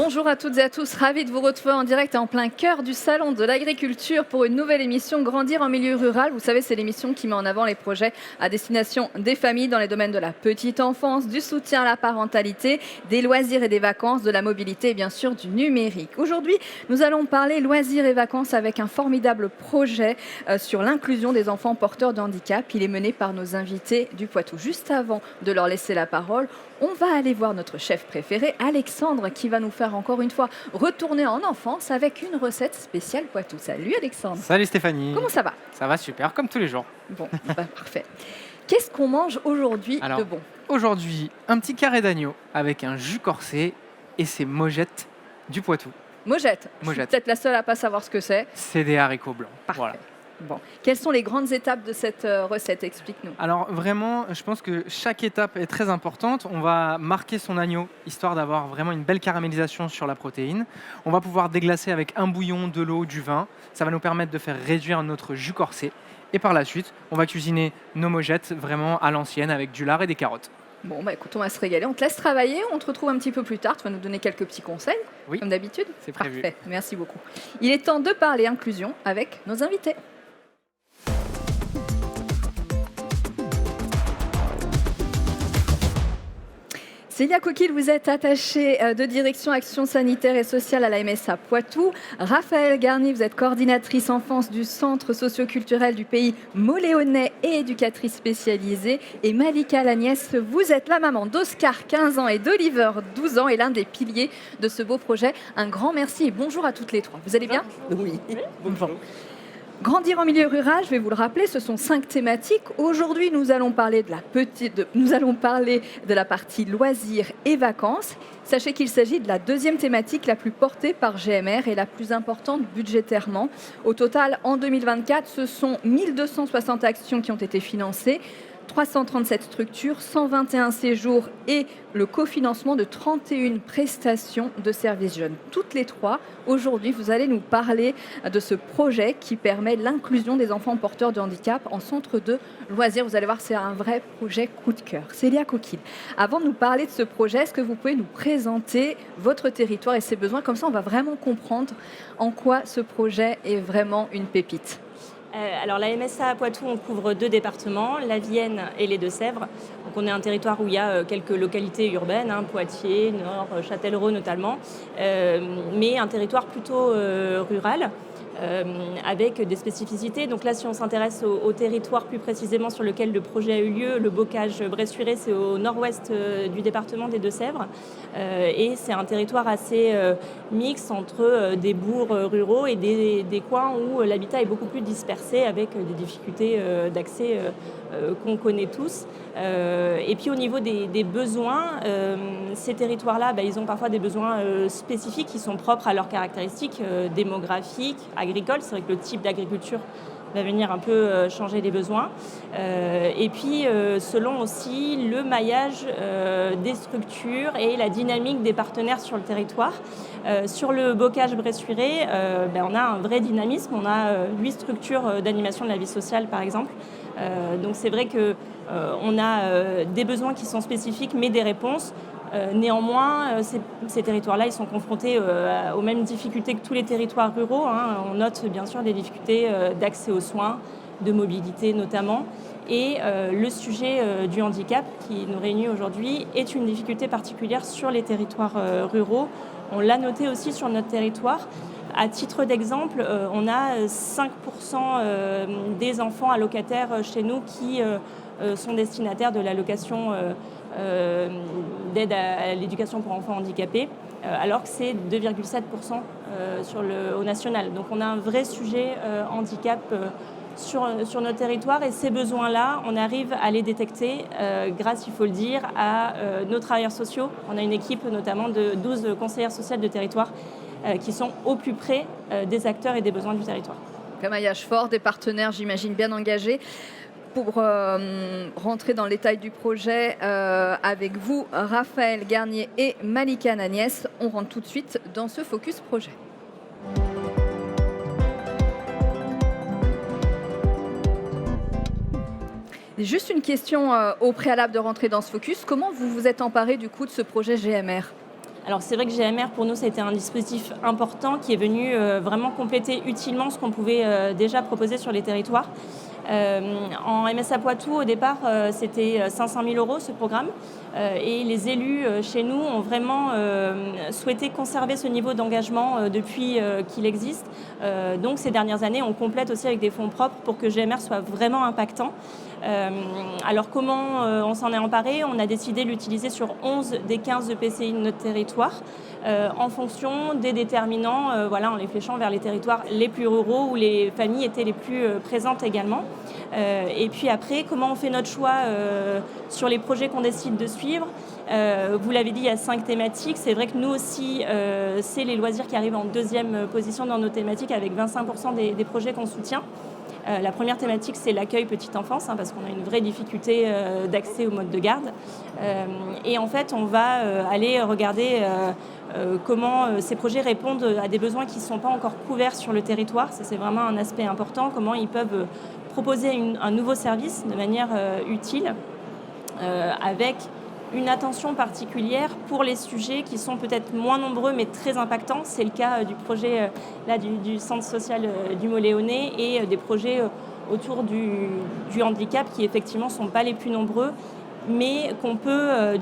Bonjour à toutes et à tous, ravi de vous retrouver en direct et en plein cœur du salon de l'agriculture pour une nouvelle émission Grandir en milieu rural. Vous savez, c'est l'émission qui met en avant les projets à destination des familles dans les domaines de la petite enfance, du soutien à la parentalité, des loisirs et des vacances, de la mobilité et bien sûr du numérique. Aujourd'hui, nous allons parler loisirs et vacances avec un formidable projet sur l'inclusion des enfants porteurs de handicap. Il est mené par nos invités du Poitou. Juste avant de leur laisser la parole, on va aller voir notre chef préféré, Alexandre, qui va nous faire encore une fois retourner en enfance avec une recette spéciale Poitou. Salut Alexandre. Salut Stéphanie. Comment ça va? Ça va super, comme tous les jours. Bon, parfait. Qu'est-ce qu'on mange aujourd'hui de bon? Aujourd'hui, un petit carré d'agneau avec un jus corsé et ses mojettes du Poitou. Mojettes. Je suis peut-être la seule à ne pas savoir ce que c'est. C'est des haricots blancs. Parfait. Voilà. Bon. Quelles sont les grandes étapes de cette recette? Explique-nous. Alors vraiment, je pense que chaque étape est très importante. On va marquer son agneau, histoire d'avoir vraiment une belle caramélisation sur la protéine. On va pouvoir déglacer avec un bouillon, de l'eau, du vin. Ça va nous permettre de faire réduire notre jus corsé. Et par la suite, on va cuisiner nos mojettes vraiment à l'ancienne avec du lard et des carottes. Bon, écoute, on va se régaler. On te laisse travailler. On te retrouve un petit peu plus tard. Tu vas nous donner quelques petits conseils, oui, comme d'habitude. C'est prévu. Parfait. Merci beaucoup. Il est temps de parler inclusion avec nos invités. Célia Coquille, vous êtes attachée de direction action sanitaire et sociale à la MSA Poitou. Raphaël Garnier, vous êtes coordinatrice enfance du centre socioculturel du pays Moléonnais et éducatrice spécialisée. Et Malika Lagnès, vous êtes la maman d'Oscar, 15 ans, et d'Oliver, 12 ans, et l'un des piliers de ce beau projet. Un grand merci et bonjour à toutes les trois. Vous allez bien? Oui. Bonjour. Grandir en milieu rural, je vais vous le rappeler, ce sont 5 thématiques. Aujourd'hui, nous allons parler de la partie loisirs et vacances. Sachez qu'il s'agit de la deuxième thématique la plus portée par GMR et la plus importante budgétairement. Au total, en 2024, ce sont 1260 actions qui ont été financées, 337 structures, 121 séjours et le cofinancement de 31 prestations de services jeunes. Toutes les trois, aujourd'hui, vous allez nous parler de ce projet qui permet l'inclusion des enfants porteurs de handicap en centre de loisirs. Vous allez voir, c'est un vrai projet coup de cœur. Célia Coquille, avant de nous parler de ce projet, est-ce que vous pouvez nous présenter votre territoire et ses besoins? Comme ça, on va vraiment comprendre en quoi ce projet est vraiment une pépite. Alors la MSA à Poitou, on couvre 2 départements, la Vienne et les Deux-Sèvres. Donc on est un territoire où il y a quelques localités urbaines, Poitiers, Nord, Châtellerault notamment, mais un territoire plutôt rural. Avec des spécificités. Donc là, si on s'intéresse au territoire plus précisément sur lequel le projet a eu lieu, le bocage-Bressuire, c'est au nord-ouest du département des Deux-Sèvres. Et c'est un territoire assez mixte entre des bourgs ruraux et des coins où l'habitat est beaucoup plus dispersé avec des difficultés d'accès qu'on connaît tous. Et puis au niveau des besoins, ces territoires-là, ils ont parfois des besoins spécifiques qui sont propres à leurs caractéristiques démographiques, agricoles. C'est vrai que le type d'agriculture va venir un peu changer les besoins. Et puis, selon aussi le maillage des structures et la dynamique des partenaires sur le territoire. Sur le bocage bressuiré, on a un vrai dynamisme. On a 8 structures d'animation de la vie sociale, par exemple. Donc c'est vrai qu'on a des besoins qui sont spécifiques, mais des réponses. Néanmoins, ces territoires-là, ils sont confrontés aux mêmes difficultés que tous les territoires ruraux. On note bien sûr des difficultés d'accès aux soins, de mobilité notamment. Et le sujet du handicap qui nous réunit aujourd'hui est une difficulté particulière sur les territoires ruraux. On l'a noté aussi sur notre territoire. À titre d'exemple, on a 5% des enfants allocataires chez nous qui sont destinataires de l'allocation d'aide à l'éducation pour enfants handicapés, alors que c'est 2,7% au national. Donc on a un vrai sujet handicap sur notre territoire et ces besoins-là, on arrive à les détecter grâce, il faut le dire, à nos travailleurs sociaux. On a une équipe notamment de 12 conseillères sociales de territoire qui sont au plus près des acteurs et des besoins du territoire. Un maillage fort, des partenaires, j'imagine, bien engagés. Pour rentrer dans le détail du projet avec vous, Raphaël Garnier et Malika Lagnès, on rentre tout de suite dans ce focus projet. Juste une question au préalable de rentrer dans ce focus. Comment vous vous êtes emparé du coup de ce projet GMR ? Alors c'est vrai que GMR pour nous ça a été un dispositif important qui est venu vraiment compléter utilement ce qu'on pouvait déjà proposer sur les territoires. En MSA Poitou, au départ, c'était 500 000 euros ce programme. Et les élus chez nous ont vraiment souhaité conserver ce niveau d'engagement depuis qu'il existe. Donc ces dernières années, on complète aussi avec des fonds propres pour que GMR soit vraiment impactant. Alors comment on s'en est emparé? On a décidé de l'utiliser sur 11 des 15 EPCI de notre territoire en fonction des déterminants, en les fléchant vers les territoires les plus ruraux où les familles étaient les plus présentes également. Et puis après, comment on fait notre choix sur les projets qu'on décide de suivre? Vous l'avez dit, il y a 5 thématiques. C'est vrai que nous aussi, c'est les loisirs qui arrivent en deuxième position dans nos thématiques avec 25% des projets qu'on soutient. La première thématique, c'est l'accueil petite enfance, parce qu'on a une vraie difficulté d'accès au mode de garde. Et en fait, on va aller regarder comment ces projets répondent à des besoins qui ne sont pas encore couverts sur le territoire. Ça, c'est vraiment un aspect important, comment ils peuvent proposer un nouveau service de manière utile, avec une attention particulière pour les sujets qui sont peut-être moins nombreux mais très impactants. C'est le cas du projet du centre social du Mot-Léonnais et des projets autour du handicap qui effectivement ne sont pas les plus nombreux mais qu'on peut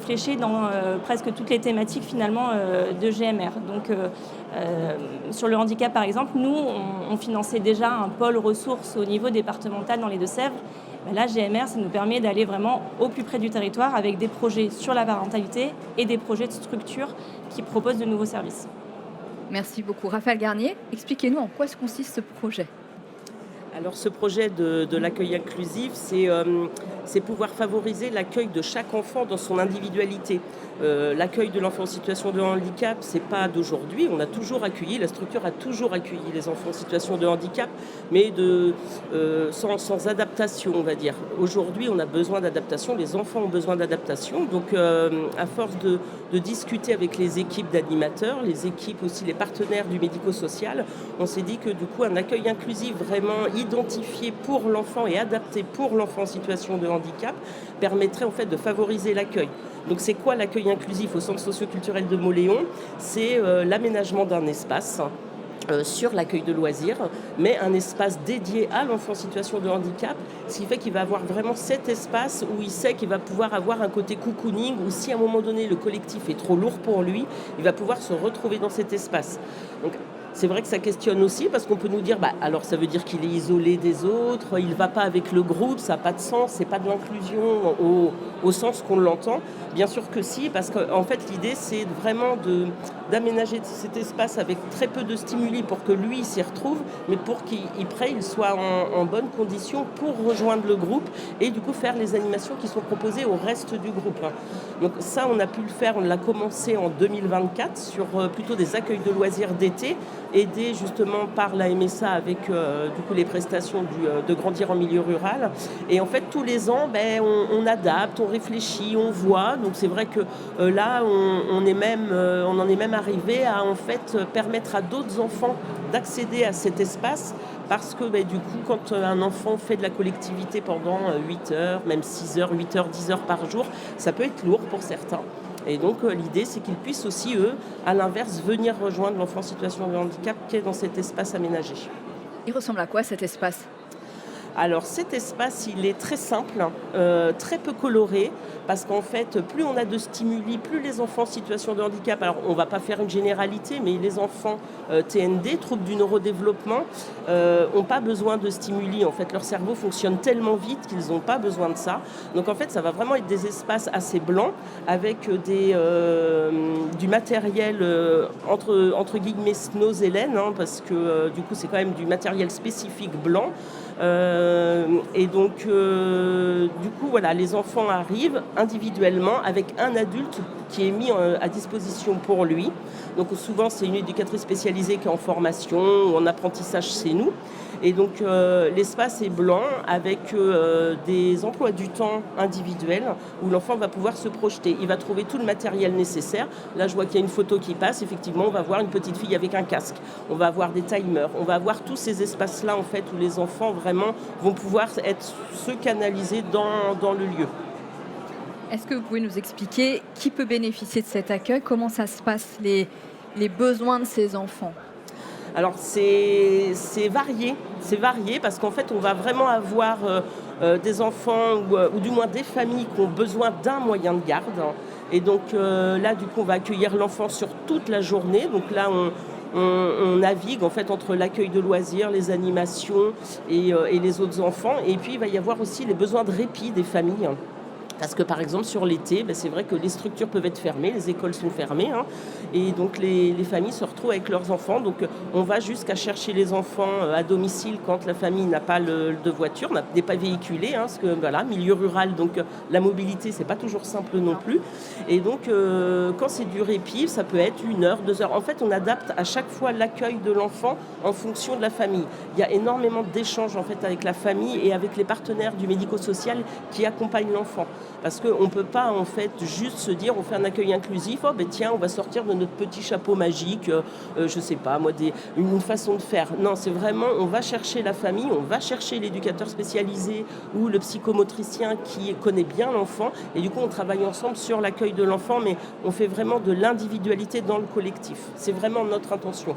flécher dans presque toutes les thématiques finalement de GMR. Donc sur le handicap par exemple, nous on finançait déjà un pôle ressources au niveau départemental dans les Deux-Sèvres. Là, GMR, ça nous permet d'aller vraiment au plus près du territoire avec des projets sur la parentalité et des projets de structure qui proposent de nouveaux services. Merci beaucoup. Raphaël Garnier, expliquez-nous en quoi consiste ce projet. Alors ce projet de l'accueil inclusif, c'est pouvoir favoriser l'accueil de chaque enfant dans son individualité. L'accueil de l'enfant en situation de handicap, c'est pas d'aujourd'hui. On a toujours accueilli, la structure a toujours accueilli les enfants en situation de handicap, mais sans adaptation, on va dire. Aujourd'hui, on a besoin d'adaptation, les enfants ont besoin d'adaptation. Donc à force de discuter avec les équipes d'animateurs, les équipes aussi, les partenaires du médico-social, on s'est dit que du coup un accueil inclusif vraiment identifié pour l'enfant et adapté pour l'enfant en situation de handicap permettrait en fait de favoriser l'accueil. Donc c'est quoi l'accueil inclusif au centre socio-culturel de Mauléon? C'est l'aménagement d'un espace sur l'accueil de loisirs, mais un espace dédié à l'enfant en situation de handicap, ce qui fait qu'il va avoir vraiment cet espace où il sait qu'il va pouvoir avoir un côté cocooning, où si à un moment donné le collectif est trop lourd pour lui, il va pouvoir se retrouver dans cet espace. Donc, c'est vrai que ça questionne aussi parce qu'on peut nous dire alors ça veut dire qu'il est isolé des autres, il ne va pas avec le groupe, ça n'a pas de sens, c'est pas de l'inclusion au sens qu'on l'entend. Bien sûr que si, parce qu'en fait l'idée c'est vraiment d'aménager cet espace avec très peu de stimuli pour que lui il s'y retrouve, mais pour qu'il soit en bonne condition pour rejoindre le groupe et du coup faire les animations qui sont proposées au reste du groupe. Donc ça on a pu le faire, on l'a commencé en 2024 sur plutôt des accueils de loisirs d'été, aidé justement par la MSA avec les prestations de Grandir en milieu rural. Et en fait, tous les ans, on adapte, on réfléchit, on voit. Donc c'est vrai que là, on en est même arrivé à en fait permettre à d'autres enfants d'accéder à cet espace parce que du coup, quand un enfant fait de la collectivité pendant 8 heures, même 6 heures, 8 heures, 10 heures par jour, ça peut être lourd pour certains. Et donc l'idée, c'est qu'ils puissent aussi, eux, à l'inverse, venir rejoindre l'enfant en situation de handicap qui est dans cet espace aménagé. Il ressemble à quoi cet espace ? Alors cet espace, il est très simple, très peu coloré, parce qu'en fait, plus on a de stimuli, plus les enfants en situation de handicap, alors on ne va pas faire une généralité, mais les enfants TND, troubles du neurodéveloppement, n'ont pas besoin de stimuli. En fait, leur cerveau fonctionne tellement vite qu'ils n'ont pas besoin de ça. Donc en fait, ça va vraiment être des espaces assez blancs, avec du matériel entre guillemets Snozelen, parce que du coup, c'est quand même du matériel spécifique blanc. Et donc, du coup, voilà, les enfants arrivent individuellement avec un adulte qui est mis à disposition pour lui. Donc, souvent, c'est une éducatrice spécialisée qui est en formation ou en apprentissage chez nous. Et donc, l'espace est blanc avec des emplois du temps individuels où l'enfant va pouvoir se projeter. Il va trouver tout le matériel nécessaire. Là, je vois qu'il y a une photo qui passe. Effectivement, on va voir une petite fille avec un casque. On va avoir des timers. On va avoir tous ces espaces-là, en fait, où les enfants vraiment vont pouvoir se canaliser dans le lieu. Est-ce que vous pouvez nous expliquer qui peut bénéficier de cet accueil? Comment ça se passe, les besoins de ces enfants? Alors c'est varié parce qu'en fait on va vraiment avoir des enfants ou du moins des familles qui ont besoin d'un moyen de garde. Et donc là du coup on va accueillir l'enfant sur toute la journée. Donc là on navigue en fait entre l'accueil de loisirs, les animations et les autres enfants. Et puis il va y avoir aussi les besoins de répit des familles. Parce que par exemple sur l'été, c'est vrai que les structures peuvent être fermées, les écoles sont fermées, hein, et donc les familles se retrouvent avec leurs enfants. Donc on va jusqu'à chercher les enfants à domicile quand la famille n'a pas de voiture, n'est pas véhiculée, hein, parce que voilà, milieu rural, donc la mobilité c'est pas toujours simple non plus. Et donc quand c'est du répit, ça peut être 1 heure, 2 heures. En fait on adapte à chaque fois l'accueil de l'enfant en fonction de la famille. Il y a énormément d'échanges en fait avec la famille et avec les partenaires du médico-social qui accompagnent l'enfant. Parce qu'on ne peut pas en fait juste se dire on fait un accueil inclusif, tiens on va sortir de notre petit chapeau magique, je sais pas moi, une façon de faire. Non, c'est vraiment on va chercher la famille, on va chercher l'éducateur spécialisé ou le psychomotricien qui connaît bien l'enfant et du coup on travaille ensemble sur l'accueil de l'enfant, mais on fait vraiment de l'individualité dans le collectif. C'est vraiment notre intention.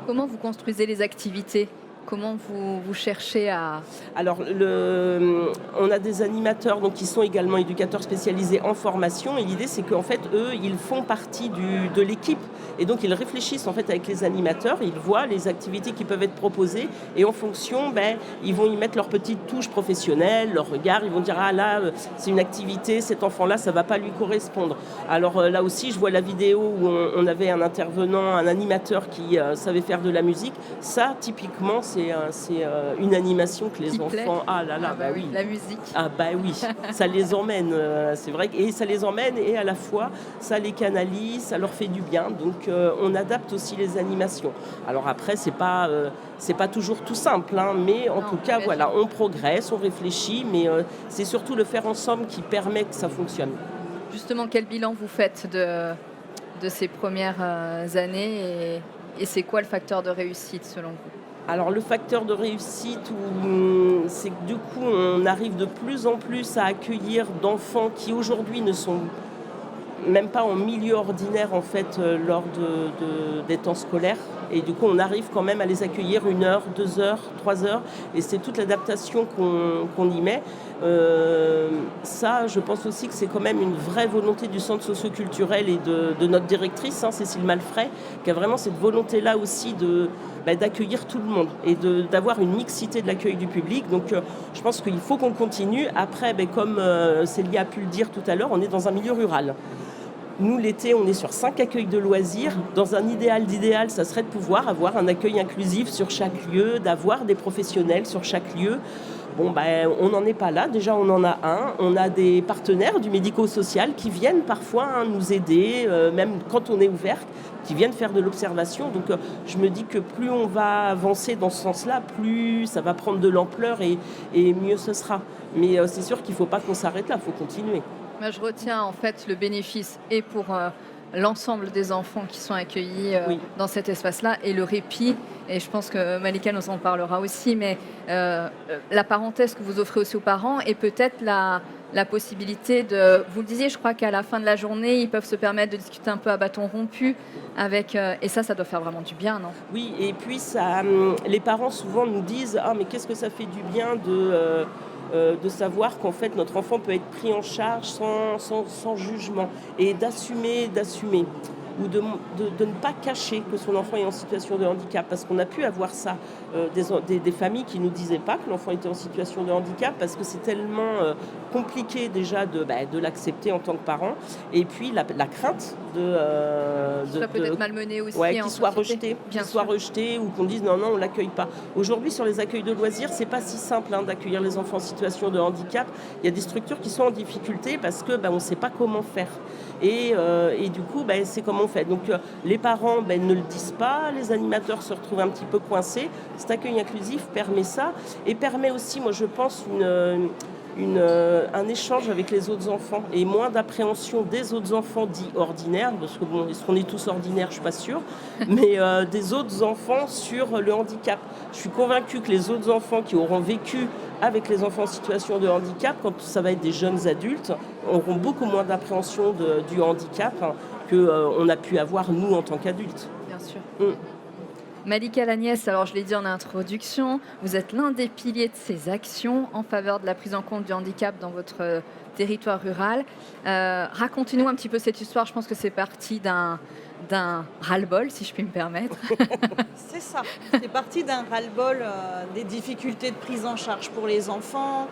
Comment vous construisez les activités? Comment vous cherchez à... Alors, on a des animateurs donc, qui sont également éducateurs spécialisés en formation. Et l'idée, c'est qu'en fait, eux, ils font partie de l'équipe. Et donc, ils réfléchissent en fait, avec les animateurs. Ils voient les activités qui peuvent être proposées. Et en fonction, ils vont y mettre leur petite touche professionnelle, leur regard. Ils vont dire, ah là, c'est une activité, cet enfant-là, ça ne va pas lui correspondre. Alors là aussi, je vois la vidéo où on avait un intervenant, un animateur qui savait faire de la musique. Ça, typiquement, c'est une animation que les Qui enfants... plaît. Ah là là, oui, la musique. Ah oui, ça les emmène, c'est vrai, et ça les emmène et à la fois ça les canalise, ça leur fait du bien, donc on adapte aussi les animations. Alors après c'est pas toujours tout simple, hein, mais en tout cas voilà, on progresse, on réfléchit, mais c'est surtout le faire ensemble qui permet que ça fonctionne. Justement, quel bilan vous faites de ces premières années et c'est quoi le facteur de réussite selon vous? Alors le facteur de réussite, c'est que du coup on arrive de plus en plus à accueillir d'enfants qui aujourd'hui ne sont même pas en milieu ordinaire en fait lors des temps scolaires. Et du coup on arrive quand même à les accueillir 1 heure, 2 heures, 3 heures. Et c'est toute l'adaptation qu'on y met. Ça, je pense aussi que c'est quand même une vraie volonté du centre socioculturel et de notre directrice, hein, Cécile Malfray, qui a vraiment cette volonté-là aussi d'accueillir tout le monde et d'avoir une mixité de l'accueil du public. Donc je pense qu'il faut qu'on continue. Après, comme Célia a pu le dire tout à l'heure, on est dans un milieu rural. Nous, l'été, on est sur 5 accueils de loisirs. Dans un idéal, ça serait de pouvoir avoir un accueil inclusif sur chaque lieu, d'avoir des professionnels sur chaque lieu. Bon, on n'en est pas là. Déjà, on en a un. On a des partenaires du médico-social qui viennent parfois nous aider, même quand on est ouvert, qui viennent faire de l'observation. Donc, je me dis que plus on va avancer dans ce sens-là, plus ça va prendre de l'ampleur et mieux ce sera. Mais c'est sûr qu'il ne faut pas qu'on s'arrête là, il faut continuer. Moi, je retiens en fait le bénéfice et pour l'ensemble des enfants qui sont accueillis dans cet espace-là et le répit. Et je pense que Malika nous en parlera aussi, mais la parenthèse que vous offrez aussi aux parents et peut-être la possibilité de... Vous le disiez, je crois qu'à la fin de la journée, ils peuvent se permettre de discuter un peu à bâton rompu avec... et ça doit faire vraiment du bien, non? Oui, et puis ça, les parents souvent nous disent « Ah, mais qu'est-ce que ça fait du bien de savoir qu'en fait notre enfant peut être pris en charge sans jugement et d'assumer ou de ne pas cacher que son enfant est en situation de handicap, parce qu'on a pu avoir ça, des familles qui ne nous disaient pas que l'enfant était en situation de handicap parce que c'est tellement compliqué déjà de l'accepter en tant que parent, et puis la crainte ça peut être malmené aussi, qu'il soit rejeté ou qu'on dise non, on ne l'accueille pas. Aujourd'hui sur les accueils de loisirs, c'est pas si simple d'accueillir les enfants en situation de handicap. Il y a des structures qui sont en difficulté parce que on ne sait pas comment faire. Et du coup, c'est comment on fait. Donc les parents ne le disent pas, les animateurs se retrouvent un petit peu coincés. Cet accueil inclusif permet ça et permet aussi, moi je pense, un échange avec les autres enfants et moins d'appréhension des autres enfants dits ordinaires, parce que est-ce qu'on est tous ordinaires, je suis pas sûre, mais des autres enfants sur le handicap. Je suis convaincue que les autres enfants qui auront vécu avec les enfants en situation de handicap, quand ça va être des jeunes adultes, auront beaucoup moins d'appréhension du handicap qu'on a pu avoir nous en tant qu'adultes. Bien sûr. Mm. Malika Lagnès, alors je l'ai dit en introduction, vous êtes l'un des piliers de ces actions en faveur de la prise en compte du handicap dans votre territoire rural. Racontez-nous un petit peu cette histoire. Je pense que c'est parti d'un ras-le-bol, si je puis me permettre. C'est ça. C'est parti d'un ras-le-bol des difficultés de prise en charge pour les enfants,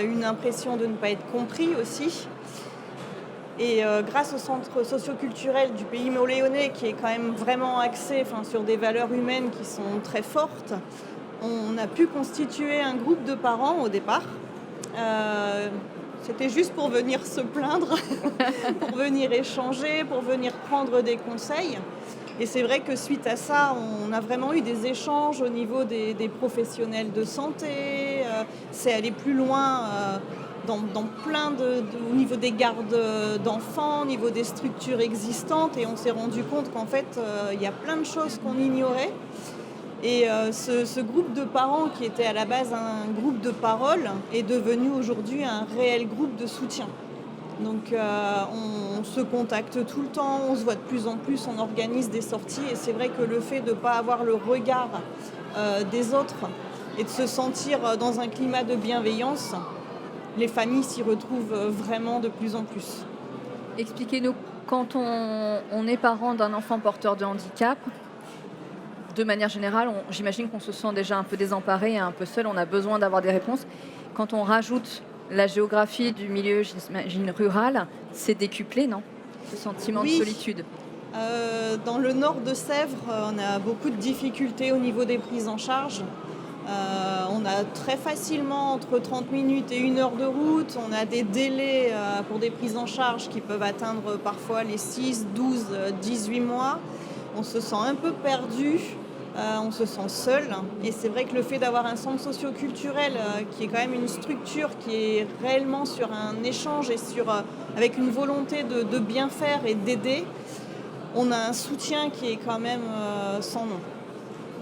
une impression de ne pas être compris aussi. Et grâce au centre socioculturel du pays moléonais, qui est quand même vraiment axé sur des valeurs humaines qui sont très fortes, on a pu constituer un groupe de parents au départ. C'était juste pour venir se plaindre, pour venir échanger, pour venir prendre des conseils. Et c'est vrai que suite à ça, on a vraiment eu des échanges au niveau des professionnels de santé. C'est allé plus loin dans plein au niveau des gardes d'enfants, au niveau des structures existantes. Et on s'est rendu compte qu'en fait, il y a plein de choses qu'on ignorait. Et ce groupe de parents qui était à la base un groupe de parole est devenu aujourd'hui un réel groupe de soutien. Donc on se contacte tout le temps, on se voit de plus en plus, on organise des sorties et c'est vrai que le fait de ne pas avoir le regard des autres et de se sentir dans un climat de bienveillance, les familles s'y retrouvent vraiment de plus en plus. Expliquez-nous, quand on est parent d'un enfant porteur de handicap, de manière générale, j'imagine qu'on se sent déjà un peu désemparé et un peu seul, on a besoin d'avoir des réponses. Quand on rajoute la géographie du milieu, j'imagine, rural, c'est décuplé, non? Ce sentiment de solitude. Dans le nord de Sèvres, on a beaucoup de difficultés au niveau des prises en charge. On a très facilement entre 30 minutes et 1 heure de route. On a des délais pour des prises en charge qui peuvent atteindre parfois les 6, 12, 18 mois. On se sent un peu perdu. On se sent seul et c'est vrai que le fait d'avoir un centre socio-culturel qui est quand même une structure qui est réellement sur un échange et avec une volonté de bien faire et d'aider, on a un soutien qui est quand même sans nom.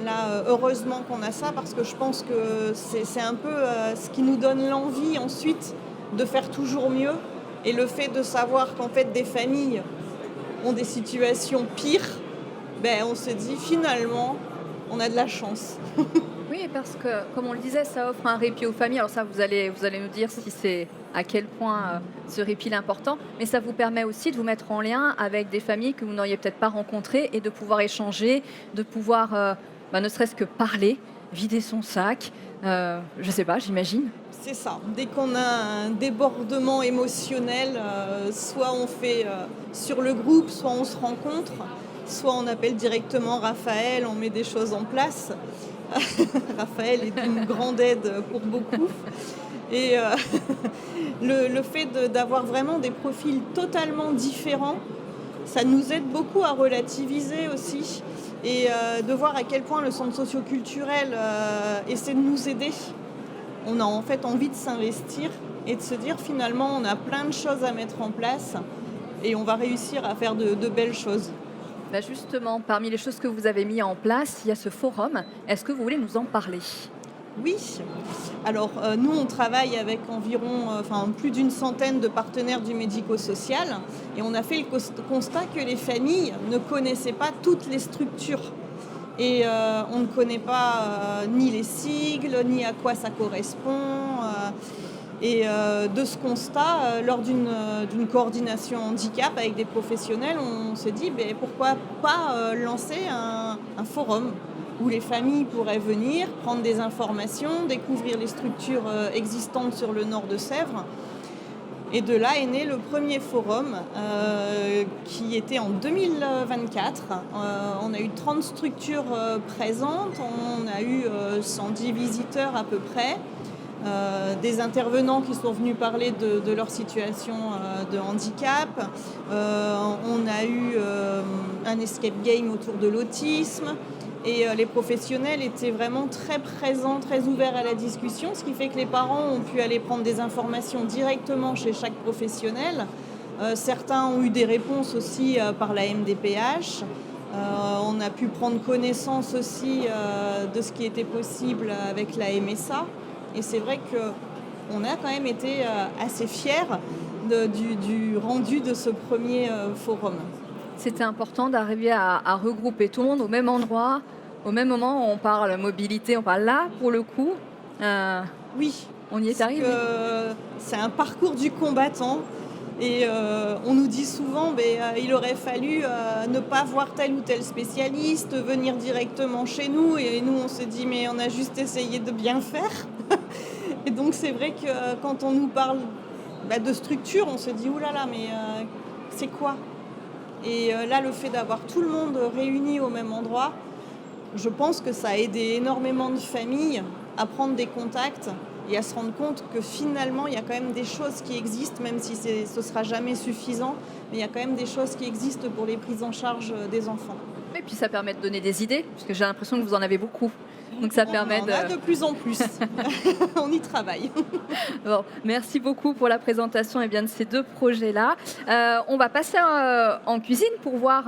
Là, heureusement qu'on a ça parce que je pense que c'est un peu ce qui nous donne l'envie ensuite de faire toujours mieux et le fait de savoir qu'en fait des familles ont des situations pires, on se dit finalement on a de la chance. Oui, parce que, comme on le disait, ça offre un répit aux familles. Alors ça, vous allez nous dire si c'est à quel point ce répit est important. Mais ça vous permet aussi de vous mettre en lien avec des familles que vous n'auriez peut-être pas rencontrées et de pouvoir échanger, de pouvoir, ne serait-ce que parler, vider son sac. Je ne sais pas, j'imagine. C'est ça. Dès qu'on a un débordement émotionnel, soit on fait sur le groupe, soit on se rencontre. Soit on appelle directement Raphaël, on met des choses en place. Raphaël est une grande aide pour beaucoup. Et le fait d'avoir vraiment des profils totalement différents, ça nous aide beaucoup à relativiser aussi. Et de voir à quel point le centre socio-culturel essaie de nous aider. On a en fait envie de s'investir et de se dire finalement on a plein de choses à mettre en place et on va réussir à faire de belles choses. Justement, parmi les choses que vous avez mis en place, il y a ce forum. Est-ce que vous voulez nous en parler? Oui. Alors, nous, on travaille avec environ plus d'une centaine de partenaires du médico-social et on a fait le constat que les familles ne connaissaient pas toutes les structures. Et on ne connaît pas ni les sigles, ni à quoi ça correspond. Et de ce constat, lors d'une coordination handicap avec des professionnels, on s'est dit pourquoi pas lancer un forum où les familles pourraient venir, prendre des informations, découvrir les structures existantes sur le nord de Sèvres. Et de là est né le premier forum qui était en 2024. On a eu 30 structures présentes, on a eu 110 visiteurs à peu près. Des intervenants qui sont venus parler de leur situation de handicap. On a eu un escape game autour de l'autisme et les professionnels étaient vraiment très présents, très ouverts à la discussion, ce qui fait que les parents ont pu aller prendre des informations directement chez chaque professionnel. Certains ont eu des réponses aussi par la MDPH. On a pu prendre connaissance aussi de ce qui était possible avec la MSA. Et c'est vrai qu'on a quand même été assez fiers du rendu de ce premier forum. C'était important d'arriver à regrouper tout le monde au même endroit, au même moment où on parle mobilité, on parle là, pour le coup. Oui, on y est arrivé. C'est un parcours du combattant. Et on nous dit souvent il aurait fallu ne pas voir tel ou tel spécialiste, venir directement chez nous. Et nous, on se dit, mais on a juste essayé de bien faire. Et donc, c'est vrai que quand on nous parle de structure, on se dit, oulala, mais c'est quoi ? Et là, le fait d'avoir tout le monde réuni au même endroit, je pense que ça a aidé énormément de familles à prendre des contacts et à se rendre compte que finalement, il y a quand même des choses qui existent, même si ce ne sera jamais suffisant, mais il y a quand même des choses qui existent pour les prises en charge des enfants. Et puis ça permet de donner des idées, parce que j'ai l'impression que vous en avez beaucoup. Donc ça permet on en a de plus en plus. On y travaille. Bon, merci beaucoup pour la présentation de ces deux projets-là. On va passer en cuisine pour voir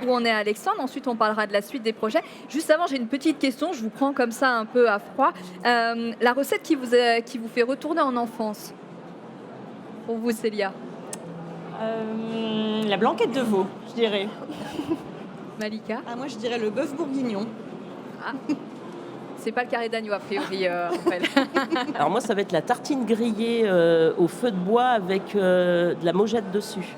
où on est à Alexandre. Ensuite, on parlera de la suite des projets. Juste avant, j'ai une petite question. Je vous prends comme ça un peu à froid. La recette qui vous fait retourner en enfance, pour vous, Célia? La blanquette de veau, je dirais. Malika? Moi, je dirais le bœuf bourguignon. C'est pas le carré d'agneau, a priori, Raphaël. Alors moi, ça va être la tartine grillée au feu de bois avec de la mojette dessus.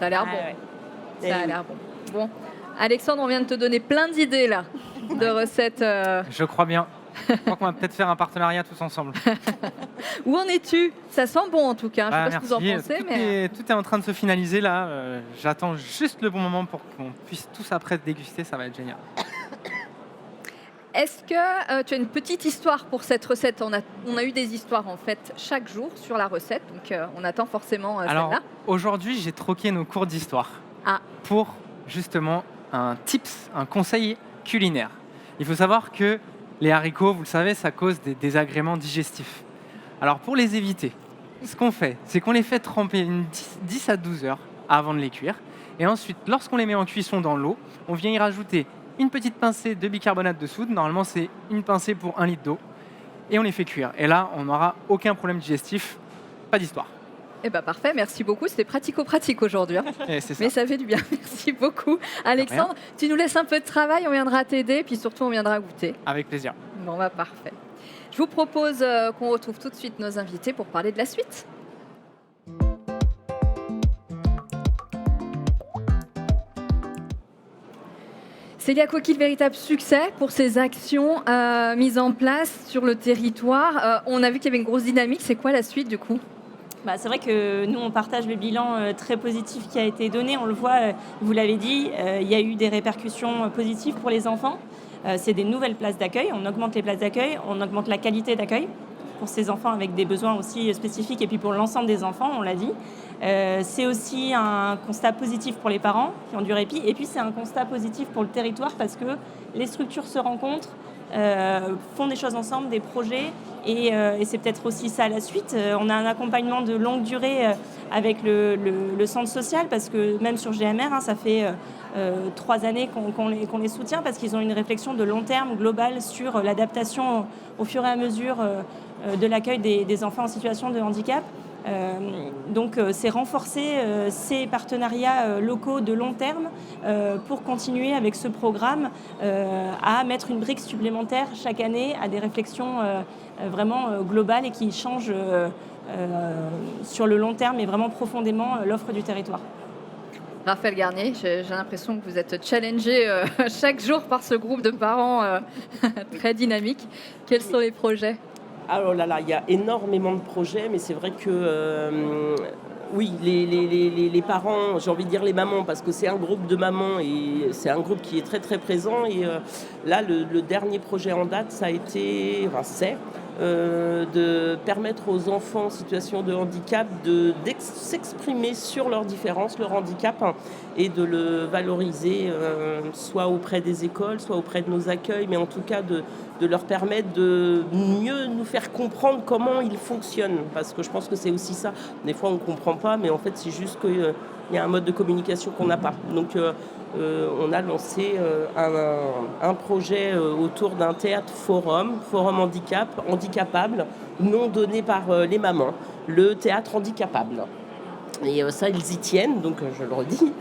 Ça a l'air bon. Ça a l'air bon. Bon, Alexandre, on vient de te donner plein d'idées là, de recettes. Je crois bien. Je crois qu'on va peut-être faire un partenariat tous ensemble. Où en es-tu? Ça sent bon en tout cas. Je ne sais pas ce que vous en pensez. Tout est en train de se finaliser là. J'attends juste le bon moment pour qu'on puisse tous après déguster. Ça va être génial. Est-ce que tu as une petite histoire pour cette recette? On a eu des histoires en fait chaque jour sur la recette, donc on attend forcément celle-là. Alors aujourd'hui, j'ai troqué nos cours d'histoire pour justement un tips, un conseil culinaire. Il faut savoir que les haricots, vous le savez, ça cause des désagréments digestifs. Alors pour les éviter, ce qu'on fait, c'est qu'on les fait tremper 10 à 12 heures avant de les cuire. Et ensuite, lorsqu'on les met en cuisson dans l'eau, on vient y rajouter une petite pincée de bicarbonate de soude. Normalement, c'est une pincée pour 1 litre d'eau. Et on les fait cuire. Et là, on n'aura aucun problème digestif. Pas d'histoire. Eh bien, parfait. Merci beaucoup. C'était pratico-pratique aujourd'hui. C'est ça. Mais ça fait du bien. Merci beaucoup. Alexandre, tu nous laisses un peu de travail. On viendra t'aider. Puis surtout, on viendra goûter. Avec plaisir. Bon, parfait. Je vous propose qu'on retrouve tout de suite nos invités pour parler de la suite. Célia Coquille, véritable succès pour ces actions mises en place sur le territoire. On a vu qu'il y avait une grosse dynamique. C'est quoi la suite du coup? C'est vrai que nous, on partage le bilan très positif qui a été donné. On le voit, vous l'avez dit, il y a eu des répercussions positives pour les enfants. C'est des nouvelles places d'accueil. On augmente les places d'accueil, on augmente la qualité d'accueil pour ces enfants avec des besoins aussi spécifiques et puis pour l'ensemble des enfants, on l'a dit. C'est aussi un constat positif pour les parents qui ont du répit et puis c'est un constat positif pour le territoire parce que les structures se rencontrent, font des choses ensemble, des projets et c'est peut-être aussi ça la suite. On a un accompagnement de longue durée avec le centre social parce que même sur GMR, ça fait 3 années qu'on les soutient parce qu'ils ont une réflexion de long terme globale sur l'adaptation au fur et à mesure de l'accueil des enfants en situation de handicap. Donc c'est renforcer ces partenariats locaux de long terme pour continuer avec ce programme à mettre une brique supplémentaire chaque année à des réflexions vraiment globales et qui changent sur le long terme et vraiment profondément l'offre du territoire. Raphaël Garnier, j'ai l'impression que vous êtes challengé chaque jour par ce groupe de parents très dynamique. Quels sont les projets ? Alors là, il y a énormément de projets, mais c'est vrai que oui, les parents, j'ai envie de dire les mamans, parce que c'est un groupe de mamans et c'est un groupe qui est très très présent. Et là, le dernier projet en date, ça a été, de permettre aux enfants en situation de handicap de s'exprimer sur leurs différences, leur handicap, et de le valoriser, soit auprès des écoles, soit auprès de nos accueils, mais en tout cas de leur permettre de mieux nous faire comprendre comment ils fonctionnent. Parce que je pense que c'est aussi ça. Des fois, on ne comprend pas, mais en fait, c'est juste qu'il y a un mode de communication qu'on n'a pas. Donc, on a lancé un projet autour d'un théâtre forum handicapable, nom donné par les mamans, le théâtre handicapable. Et ça, ils y tiennent, donc je le redis.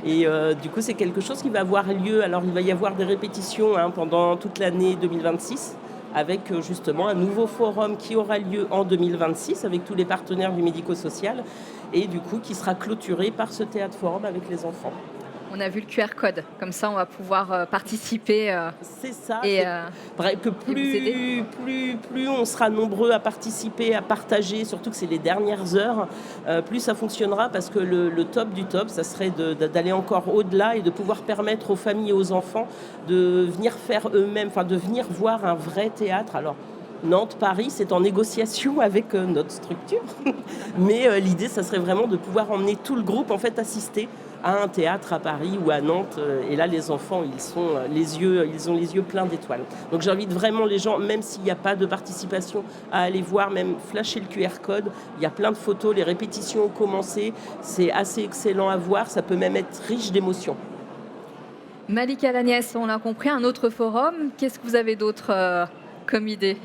Et du coup, c'est quelque chose qui va avoir lieu. Alors, il va y avoir des répétitions pendant toute l'année 2026, avec justement un nouveau forum qui aura lieu en 2026, avec tous les partenaires du médico-social, et du coup, qui sera clôturé par ce théâtre forum avec les enfants. On a vu le QR code, comme ça on va pouvoir participer. C'est ça. Et, Vrai que vous aider. plus on sera nombreux à participer, à partager, surtout que c'est les dernières heures, plus ça fonctionnera, parce que le top du top, ça serait d'aller encore au-delà et de pouvoir permettre aux familles et aux enfants de venir faire eux-mêmes, enfin de venir voir un vrai théâtre. Alors, Nantes, Paris, c'est en négociation avec notre structure. Mais l'idée, ça serait vraiment de pouvoir emmener tout le groupe en fait assister à un théâtre à Paris ou à Nantes. Et là, les enfants, ils ont les yeux pleins d'étoiles. Donc j'invite vraiment les gens, même s'il n'y a pas de participation, à aller voir, même flasher le QR code. Il y a plein de photos, les répétitions ont commencé. C'est assez excellent à voir, ça peut même être riche d'émotions. Malika Lagnès, on l'a compris, un autre forum. Qu'est-ce que vous avez d'autre comme idée?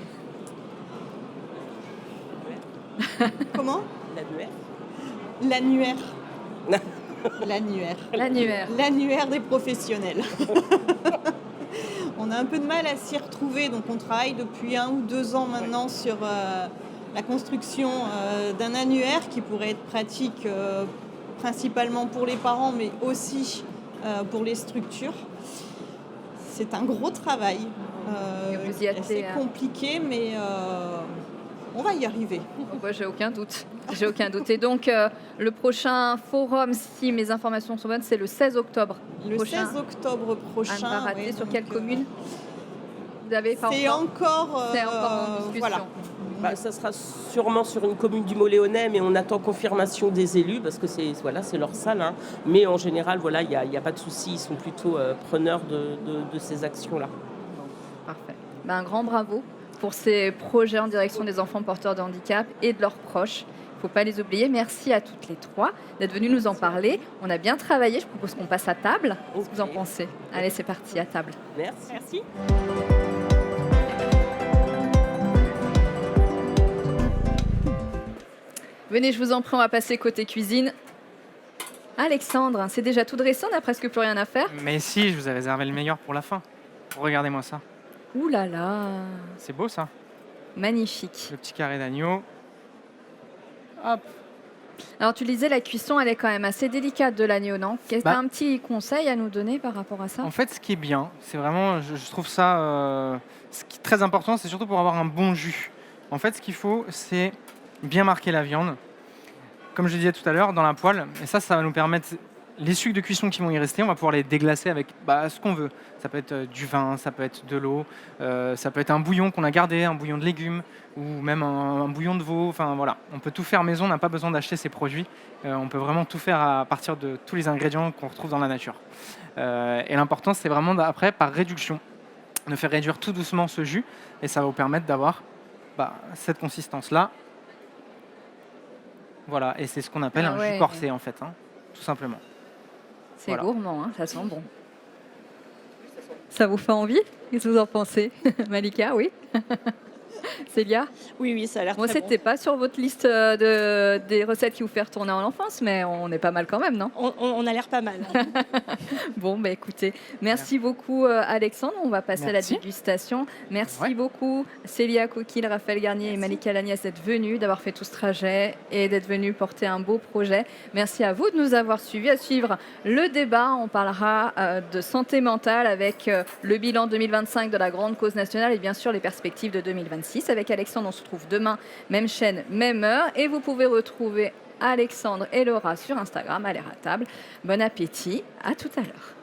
Comment? L'annuaire. L'annuaire. L'annuaire. L'annuaire. L'annuaire des professionnels. On a un peu de mal à s'y retrouver, donc on travaille depuis 1 ou 2 ans maintenant sur la construction d'un annuaire qui pourrait être pratique principalement pour les parents, mais aussi pour les structures. C'est un gros travail. Et vous y C'est attelez, compliqué, mais on va y arriver. Moi, j'ai aucun doute. J'ai aucun doute. Et donc, le prochain forum, si mes informations sont bonnes, c'est le 16 octobre. Le prochain. 16 octobre prochain. À ne pas rater. ouais, Sur donc, quelle commune vous avez pas C'est encore C'est encore en discussion. Voilà. Ça sera sûrement sur une commune du Mot-Léonnais, mais on attend confirmation des élus, parce que c'est leur salle. Mais en général, il n'y a pas de souci, ils sont plutôt preneurs de ces actions-là. Parfait. Un grand bravo pour ces projets en direction des enfants porteurs de handicap et de leurs proches. Il ne faut pas les oublier. Merci à toutes les 3 d'être venues nous en parler. On a bien travaillé. Je propose qu'on passe à table. Qu'est-ce que vous en pensez? Allez, c'est parti, à table. Merci. Venez, je vous en prie, on va passer côté cuisine. Alexandre, c'est déjà tout dressé, on n'a presque plus rien à faire. Mais si, je vous ai réservé le meilleur pour la fin. Regardez-moi ça. Ouh là là, C'est beau ça. magnifique. Le petit carré d'agneau. Hop. Alors tu disais, la cuisson, elle est quand même assez délicate de l'agneau, non? Est-ce que tu as un petit conseil à nous donner par rapport à ça? En fait, ce qui est bien, c'est vraiment, je trouve ça, ce qui est très important, c'est surtout pour avoir un bon jus. En fait, ce qu'il faut, c'est bien marquer la viande. Comme je disais tout à l'heure, dans la poêle. Et ça va nous permettre, les sucs de cuisson qui vont y rester, on va pouvoir les déglacer avec ce qu'on veut. Ça peut être du vin, ça peut être de l'eau, ça peut être un bouillon qu'on a gardé, un bouillon de légumes, ou même un bouillon de veau. Enfin voilà, on peut tout faire maison, on n'a pas besoin d'acheter ces produits. On peut vraiment tout faire à partir de tous les ingrédients qu'on retrouve dans la nature. Et l'important, c'est vraiment après, par réduction, de faire réduire tout doucement ce jus, et ça va vous permettre d'avoir cette consistance-là. Voilà, et c'est ce qu'on appelle un jus corsé en fait, tout simplement. C'est gourmand, ça sent bon. Ça vous fait envie? Qu'est-ce que vous en pensez? Malika, oui. Célia? Oui, ça a l'air Moi, très bon. c'était pas sur votre liste des recettes qui vous fait retourner en enfance, mais on est pas mal quand même, non? On a l'air pas mal. Bon, écoutez, merci beaucoup Alexandre. On va passer à la Merci. dégustation. Merci beaucoup Célia Coquille, Raphaël Garnier et Malika Lagnès d'être venus, d'avoir fait tout ce trajet et d'être venus porter un beau projet. Merci à vous de nous avoir suivis. À suivre le débat, on parlera de santé mentale avec le bilan 2025 de la grande cause nationale et bien sûr les perspectives de 2026. Avec Alexandre, on se retrouve demain, même chaîne, même heure. Et vous pouvez retrouver Alexandre et Laura sur Instagram. Allez à table. Bon appétit. À tout à l'heure.